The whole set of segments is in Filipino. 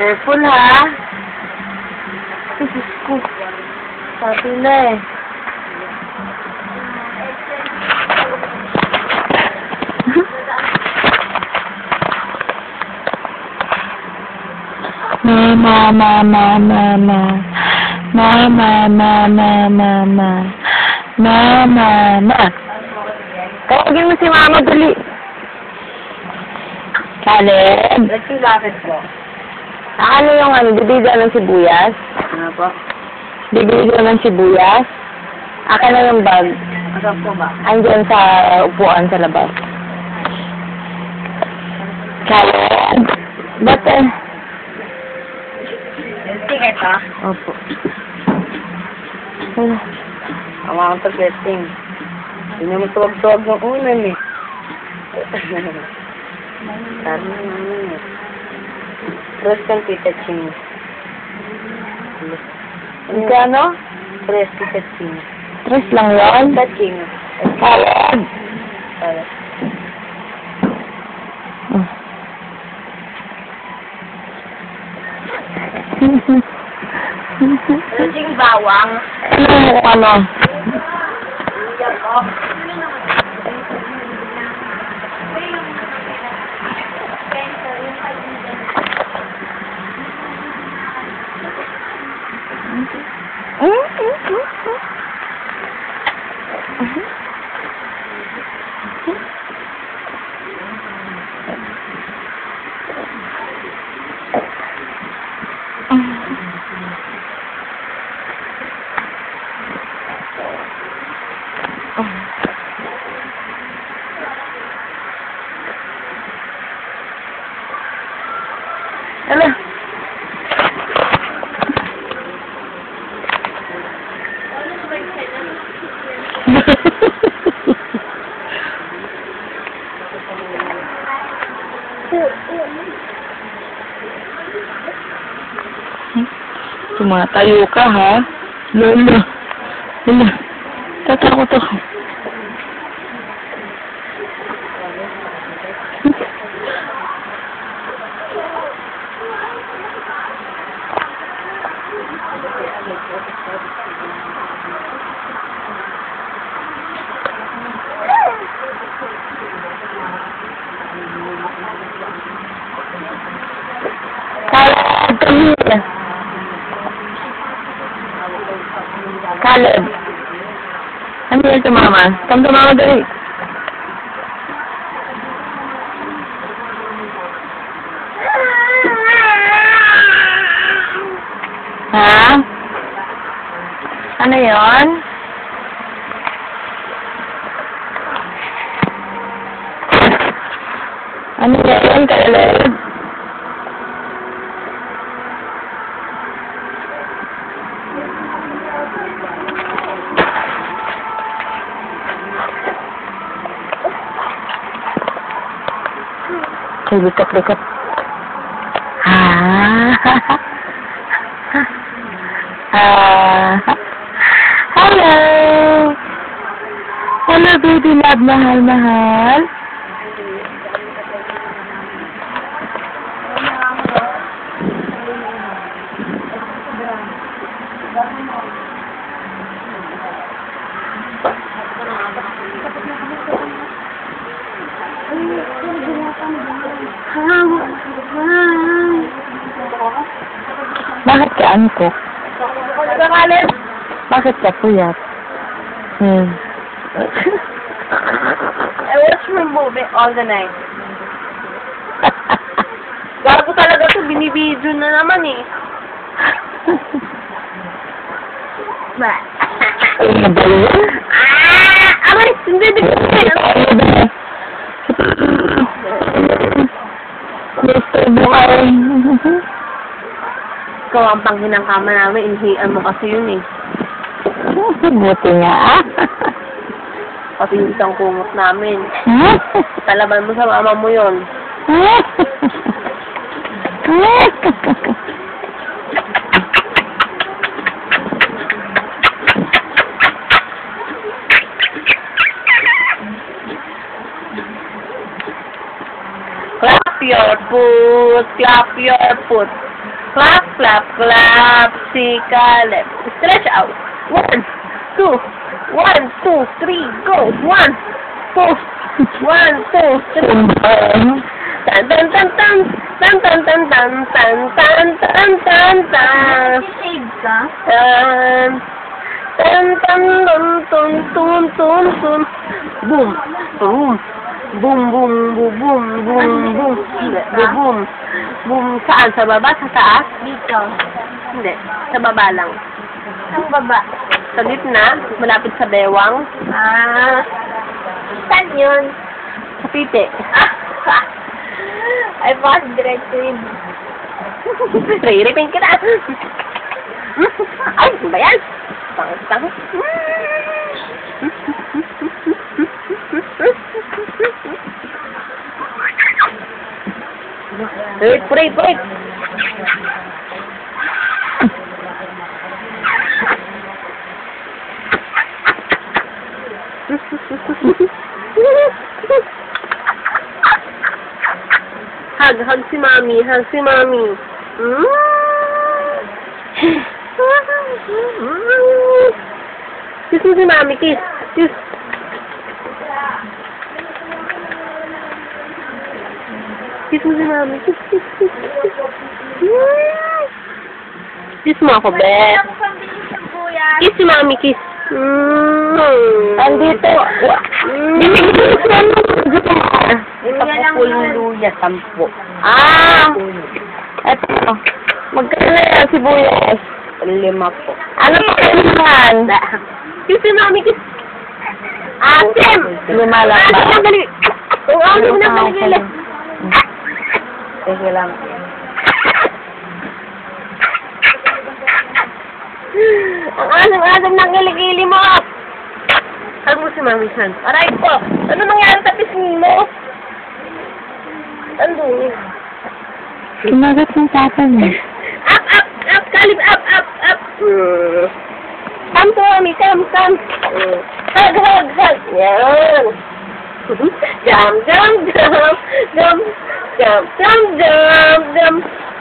Careful, ha? Sabi na eh. Mama, mama, mama. Mama, mama, mama. Mama, na. Tawagin mo si mama, dali. Caleb. Let's see lapit ko. Ano yung bibigyan ng sibuyas? Ano po? Bibigyan ng sibuyas? Akin na yung bag. Masap po ba? Andiyan sa upuan sa labas. Caleb. Ba't eh? Ticket ha? Opo. Tama akong pag-testing. Hindi mo tuwag-tuwag ng unan eh. Sabi mo naman eh. Tres kang pitaching. Magkano? Tres pitaching. 3 lang yun? Pitaching. Caleb. Para. Pitaching bawang. Ano? Ala. Tumatayo ka, ha? Lolo. Lolo. Tatakot ako. Caleb. Ano yun to, mama? Come to mama, dali. Ha? Ano yun? Ano yun, Caleb? Likat-likat. Hello. Hello, baby love. Mahal. Bakit ka antok? Bakit ka puyat? I watch my movie all the night. Gago talaga to, binibidyo na naman eh. Ano ba yun? Aray! Hindi, Mr. Buhay. Ikaw ang panghinang kama namin, inhian mo kasi yun eh. Buti nga. Kasi yung isang kumot namin. Talaban mo sa mama mo yun. your foot, clap your foot. Clap, clap, clap, sika left. Stretch out. 1, 2, 1, 2, 3, go. 1, 2, 1, 2, 3. Tan tan tan tan tan tan tan tan tan tan tan tan tan. Shade ka? Tan tan tan tun tun tun tun. Boom, boom, boom, boom, boom, boom, boom, boom, boom, boom. Saan? Sa baba? Sa taas? Dito. Hindi. Sa baba lang. Ang baba. Sa gitna, malapit sa bewang. Saan yun? Sa piti. Ay, baka diretso yun. Riripin kita. Ay, ano ba yan? Tangos. Purit. Hug si Mami. Kiss mo si Mami, kiss. Kiss mo si Mami, kiss. Kiss mo ako, Beth. Ang pambili sa kuya. Kiss si Mami, kiss. Andito. Luya lang yun. Luya, 10. Eto. Magkano yan, sibuyas? 5 po. Ano pa kailangan? Kiss si Mami, kiss. Asim! 5 lang ba? Asim, dali. Oo, asim na paligili. Sige lang. Ang asim ng kilikili mo. Hug mo si Mami, San. Aray ko. Ano nangyari sa pisngi mo? Andun. Kumagat ng tata mo. Up, Kalib, up. Come to Mami, come. Hug. Yan. Jump.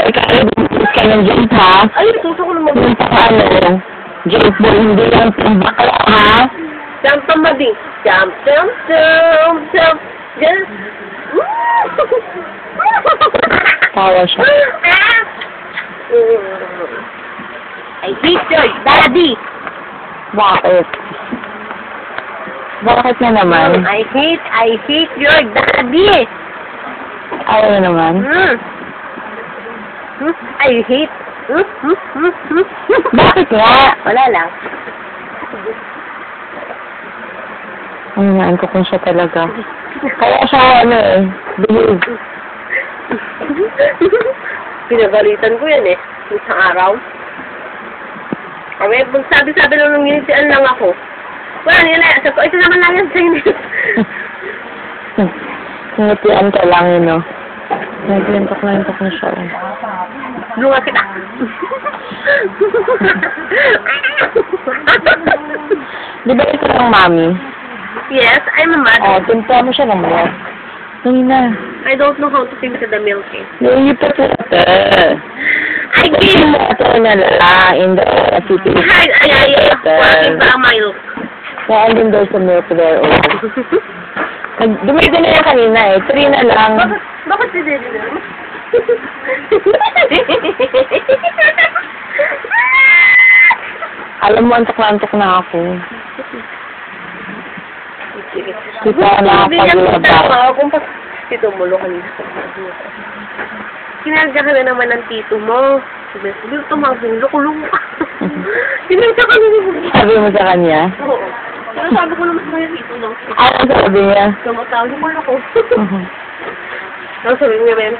Ay, kalibig ka ng jump, ha? Ay, suso ko naman. Yung paano? Jump mo, hindi lang pambakla, ha? Jump pamading. Jump. Tawa siya. I hate your daddy. Bakit? Bakit na naman? I hate your daddy. Ayaw na naman? I hate. Bakit nga? Wala lang. Ay, naan ko kung siya talaga. Kaya siya, believe. Pinagalitan ko yan isang araw. Kami, sabi lang nung ginitian lang ako. Wala nila. Sabi ko, ito naman lang yan sa'yo. Ngitian ka lang yun, no? Naglintok na siya. Lunga kita. Di ba ito ng mami? Yes, I'm a mother. Timpla mo siya ng milk. Hindi na. I don't know how to sing to the milk Hindi pa ito. I give Ito na lang. In the city. Ay. Working pa ang milk. Kaya andun daw sa milk there. Dumito na yan kanina 3 na lang. Bakit si Daddy na? Alam mo, antok na ako. Sige. Kita na paglaba. Kung pas tito mo, kanina. Kinalga ka na naman ng tito mo. Sabi, tumawag loko-loko ka. Kinalga ka na. Sabi mo sa kanya? Oo. Pero sabi ko naman sa kanya tito lang. Ano sabi niya? Kamatawag mo loko. Tapos sabi niya, Ben,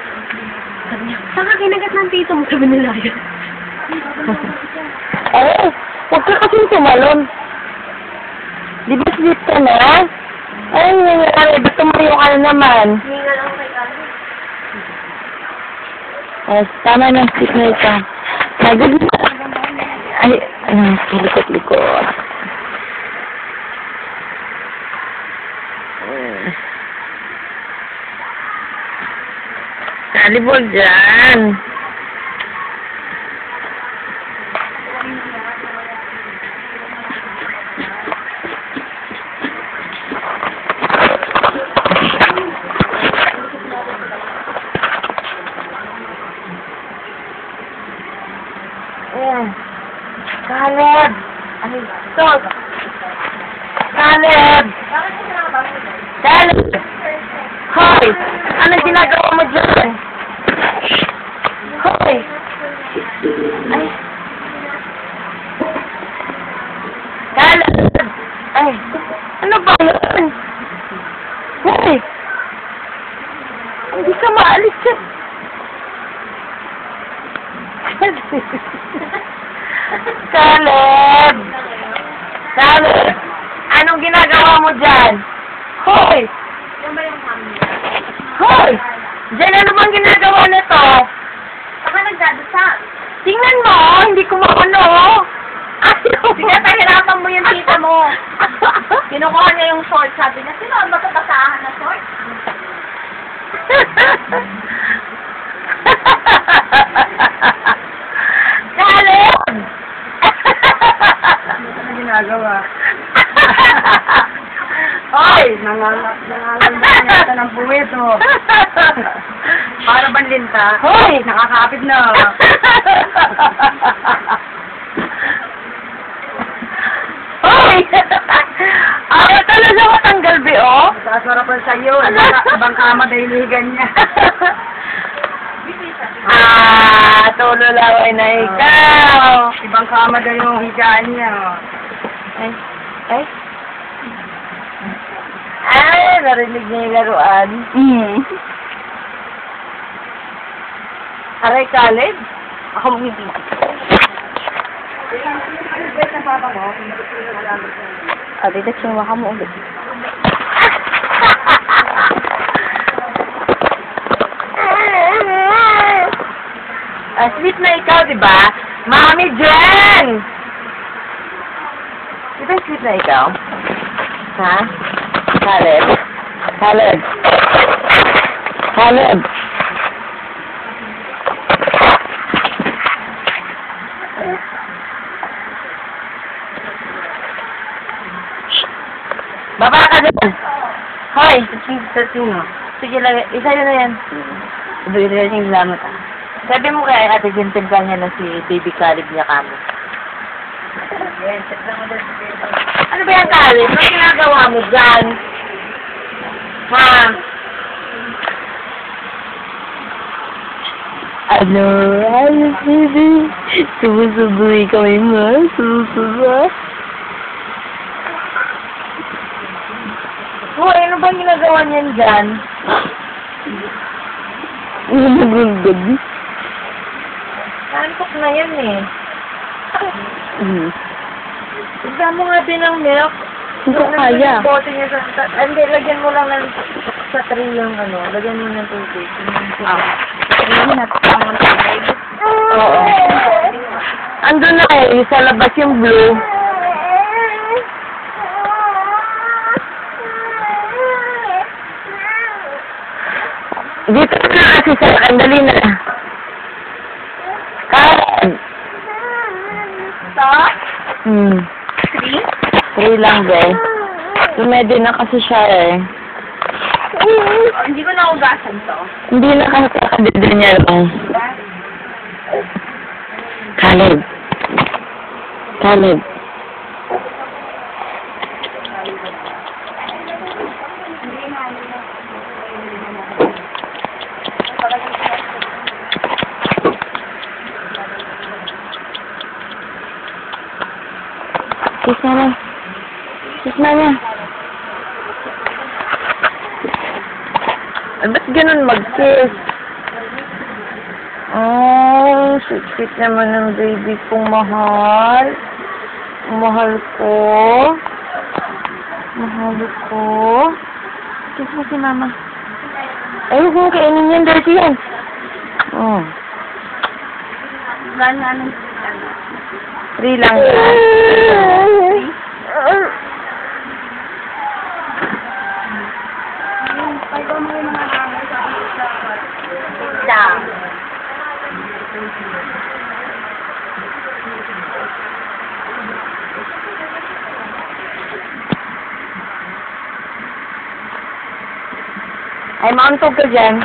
sabi niya, saan ka kinagat ng tito mo? Sabi nila yun. Huwag ka kasing tumalon. Di ba sleep ka na? Ay, nangyari. Ba't tumayo ka na naman? Hinga lang kay Kali. Tama na, sleep na ito. Nagod na. Ay, likot-likot. Volleyball dyan. Caleb! Ano ito? Caleb! Caleb! Hoy! Ano ginagawa mo dyan? Hoy! Ay! Caleb! Ay! Ano ba yun? Hoy! Hindi ka maalis dyan. Caleb! Caleb! Anong ginagawa mo dyan? Hoy! Yan ba yung mami? Hoy! Diyan, ano bang ginagawa nito? Baka nagdadasal. Tingnan mo, hindi ko maano. Sige, pahirapan mo yung tita mo. Kinukuha niya yung short. Sabi niya, sino ang matabasahan na short? Caleb! Ano ginagawa? Hoy! Nangalamba yata ng buwit, oh. Para bang linta? Hoy! Nakakapit na. Hoy! Ayaw talaga matanggal, Bio? Sasarapan sa'yo. Ibang kama dahil higan niya. Tululaway na ikaw. Ibang kama dahil yung higaan niya. Ay, ay. Ay, narinig niya yung laruan. Aray, Caleb. Ako hindi. Dito, suma ka mo ulit. Sweet na ikaw, di ba? Mami Jen! Di ba sweet na ikaw? Ha? Caleb? Caleb? Caleb? Baba ka dyan! Hoy! Sa sino? Sige lang, isa yun na yan. Ibigay yung salamat ah. Sabi mo kay Ate Jentel kanya na si Baby Caleb niya kamo. Ano ba yan, Caleb? Ano ginagawa mo dyan? Ha? Ano? Ano, baby? Sumusubuhi kami mo? Sumusubuhi? Hoy, ano ba ginagawa niyan dyan? Nagulgod. Antok na yan eh. Bigyan mo nga din ng milk. Hindi ko kaya. Bote niya hindi, lagyan mo lang ng sa tray yung ano. Lagyan mo ng tubig. Ayun at tamang tubig. Oo. Andun na eh, sa labas yung blue. Dito na kasi sa andali na. Karen. Stop. 3 lang, be. Sumedi na kasi siya eh. Hindi ko naugasan to. Hindi na kasi kakadida niya lang. Caleb. Caleb. Kiss na lang. Kiss na lang. Ba't ganun mag-kiss? Oh, sweet naman ng baby kong mahal. Mahal ko. Mahal ko. Kiss mo si mama. Ay, huwag mo kainin yan. Dirty yan. Oh. Gano'n. 3 lang yan. Stop. Ay, mauntog ka dyan.